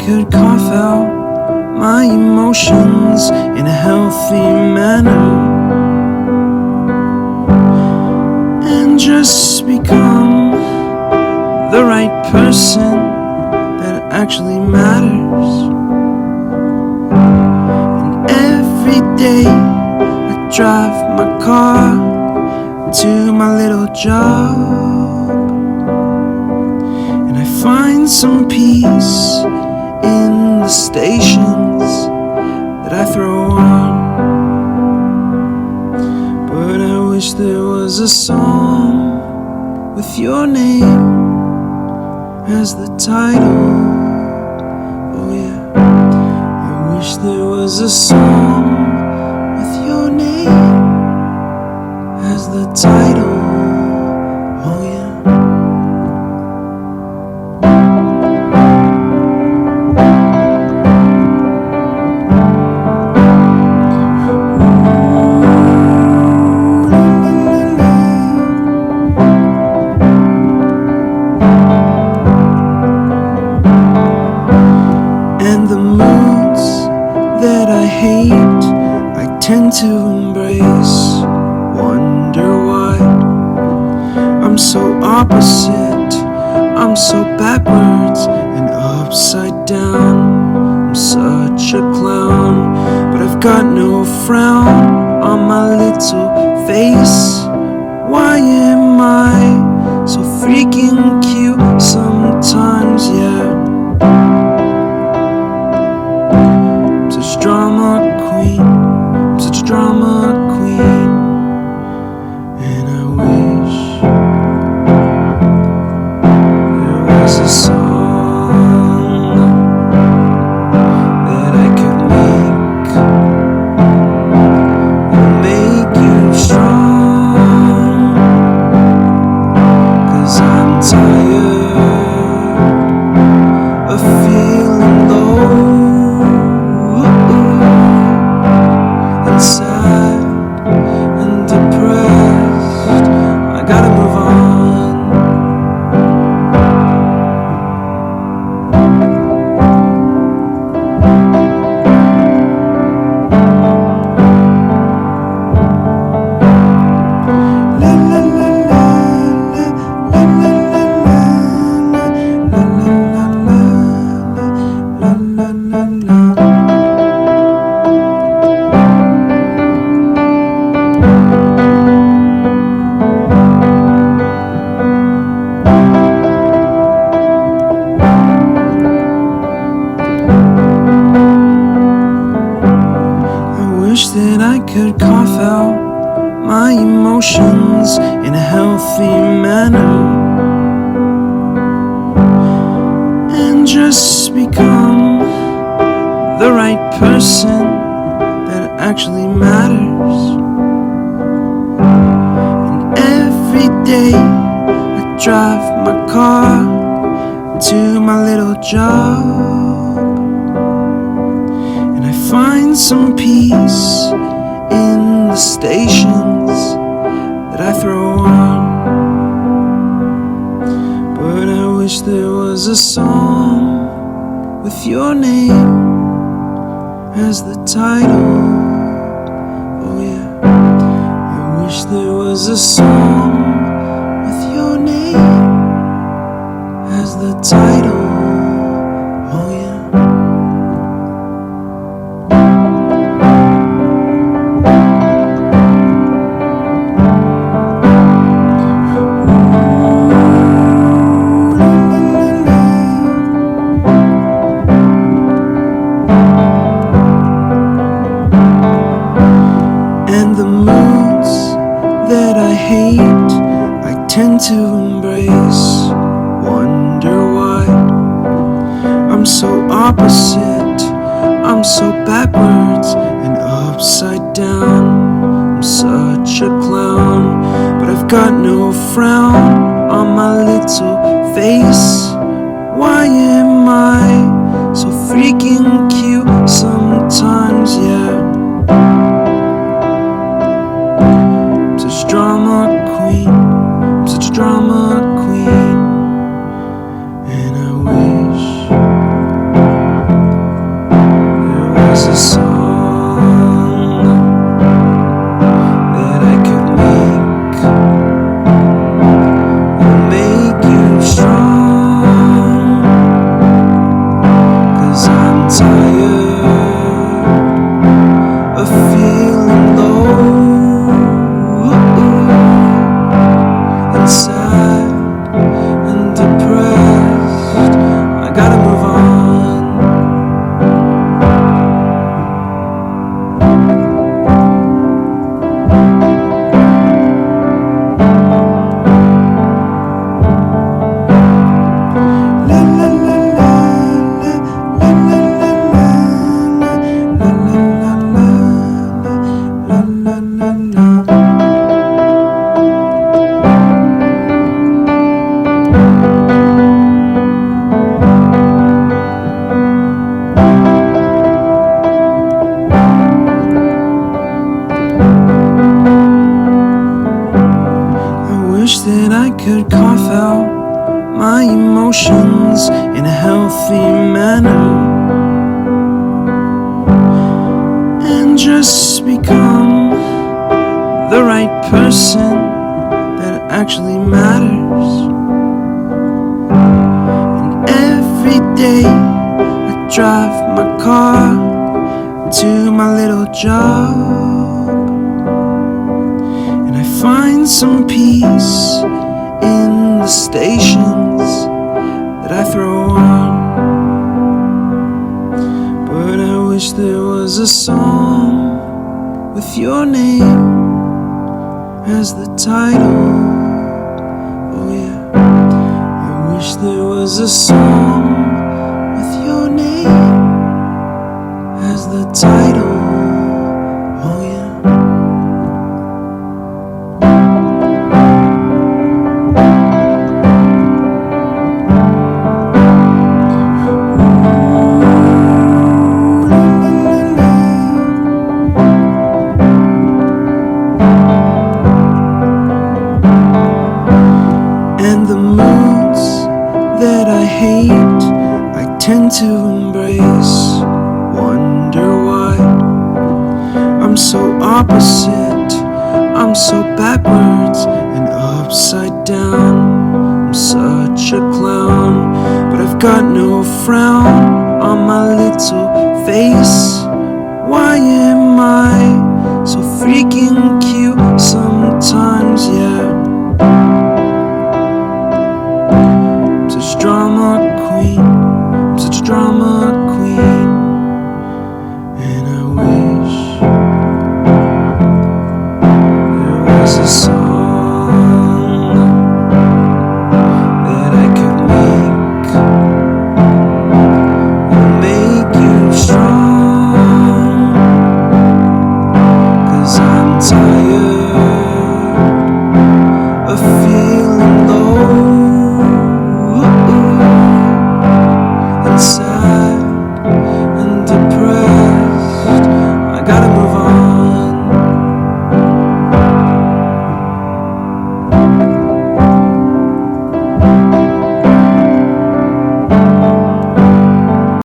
could cough out my emotions in a healthy manner and just become the right person that actually matters. And every day I drive my car to my little job, and I find some peace in the stations that I throw on. But I wish there was a song with your name as the title. Oh yeah, I wish there was a song with your name as the title. Oh yeah. And the moods that I hate, I tend to embrace. Wonder why I'm so opposite, I'm so backwards and upside down. I'm such a clown, but I've got no frown on my little face. Why am I so freaking cute sometimes, yeah? Drama queen, I'm such a drama queen, and I wish there was a song that I could make that'll make you strong, 'cause I'm tired of feeling low, sad and depressed. I gotta move on. La la la la la la la la la la la la. Wish that I could cough out my emotions in a healthy manner and just become the right person that actually matters. And every day I drive my car to my little job, find some peace in the stations that I throw on. But I wish there was a song with your name as the title. Oh yeah, I wish there was a song with your name as the title. Oh yeah. And the moods that I hate, I tend to embrace. Wonder why I'm so opposite, I'm so backwards and upside down. I'm such a clown, but I've got no frown on my little face. Why am I so freaking cute sometimes, yeah? Drama queen, I'm such a drama queen, and I wish my emotions in a healthy manner and just become the right person that actually matters. And every day I drive my car to my little job, and I find some peace in the stations that I throw on. But I wish there was a song with your name as the title. Oh yeah, I wish there was a song with your name as the title. Oh yeah. And the moods that I hate, I tend to embrace. Wonder why I'm so opposite, I'm so backwards and upside down. I'm such a clown, but I've got no frown on my little face. Why am I so freaking cute sometimes, yeah?